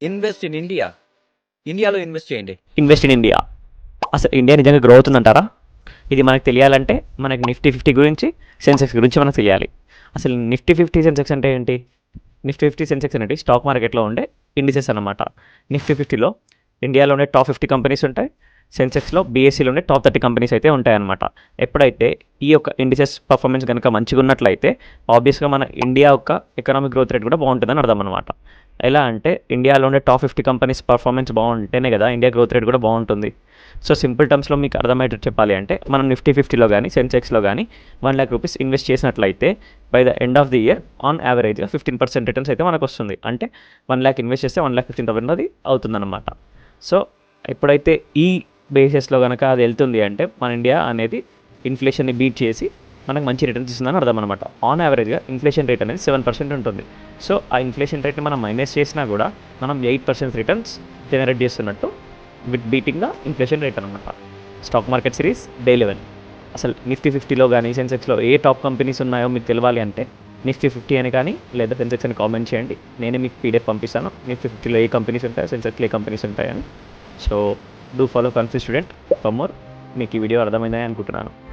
Invest in India. ఇండియాలో invest చేయండి. Invest in India. అసలు ఇండియా నిజంగా గ్రో అవుతుందంటారా? ఇది మనకు తెలియాలంటే మనకి నిఫ్టీ 50 గురించి, సెన్సెక్స్ గురించి మనకు తెలియాలి. అసలు నిఫ్టీ 50 సెన్సెక్స్ అంటే ఏంటి? నిఫ్టీ 50 సెన్సెక్స్ అనేది స్టాక్ మార్కెట్లో ఉండే ఇండిసెస్ అనమాట. నిఫ్టీ 50లో ఇండియాలోనే టాప్ 50 కంపెనీస్ ఉంటాయి. సెన్సెక్స్లో బీఎస్సీలోనే టాప్ 30 కంపెనీస్ అయితే ఉంటాయన్నమాట. ఎప్పుడైతే ఈ యొక్క ఇండిసెస్ పర్ఫార్మెన్స్ కనుక మంచిగా ఉన్నట్లయితే ఆబ్వియస్గా మన ఇండియా యొక్క ఎకనామిక్ గ్రోత్ రేట్ కూడా బాగుంటుందని అర్థం అనమాట. ఎలా అంటే ఇండియాలో ఉండే టాప్ 50 కంపెనీస్ పర్ఫార్మెన్స్ బాగుంటేనే కదా ఇండియా గ్రోత్ రేట్ కూడా బాగుంటుంది. సో సింపుల్ టర్మ్స్లో మీకు అర్థమయ్యేటట్టు చెప్పాలి అంటే మనం నిఫ్టీ 50లో కానీ సెన్సెక్స్లో కానీ 1,00,000 రూపీస్ ఇన్వెస్ట్ చేసినట్లయితే by the end of the year on యావరేజ్గా 15% రిటర్న్స్ అయితే మనకు వస్తుంది. అంటే 1,00,000 ఇన్వెస్ట్ చేస్తే 1,15,000 అది అవుతుందన్నమాట. సో ఎప్పుడైతే ఈ బేసిస్లో కనుక అది వెళ్తుంది అంటే మన ఇండియా అనేది ఇన్ఫ్లేషన్ని బీట్ చేసి మనకు మంచి రిటర్న్స్ ఇస్తుందని అర్థం అనమాట. ఆన్ యావరేజ్గా ఇన్ఫ్లేషన్ రేట్ అనేది 7% ఉంటుంది. సో ఆ ఇన్ఫ్లేషన్ రేట్ని మనం మైనస్ చేసినా కూడా మనం 8% రిటర్న్స్ జనరేట్ చేస్తున్నట్టు with beating the inflation rate అనమాట. Stock market series day 11. అసలు నిఫ్టీ 50లో కానీ సెన్సెక్స్లో ఏ టాప్ కంపెనీస్ ఉన్నాయో మీకు తెలియాలి అంటే నిఫ్టీ 50 అని కానీ లేదా సెన్సెక్స్ అని కామెంట్ చేయండి. నేనే మీకు పీడిఎఫ్ పంపిస్తాను నిఫ్టీ 50లో ఏ కంపెనీస్ ఉంటాయో, సెన్సెక్స్లో ఏ కంపెనీస్ ఉంటాయని. So do follow confuse student for more. మీకు ఈ వీడియో అర్థమైందని అనుకుంటున్నాను.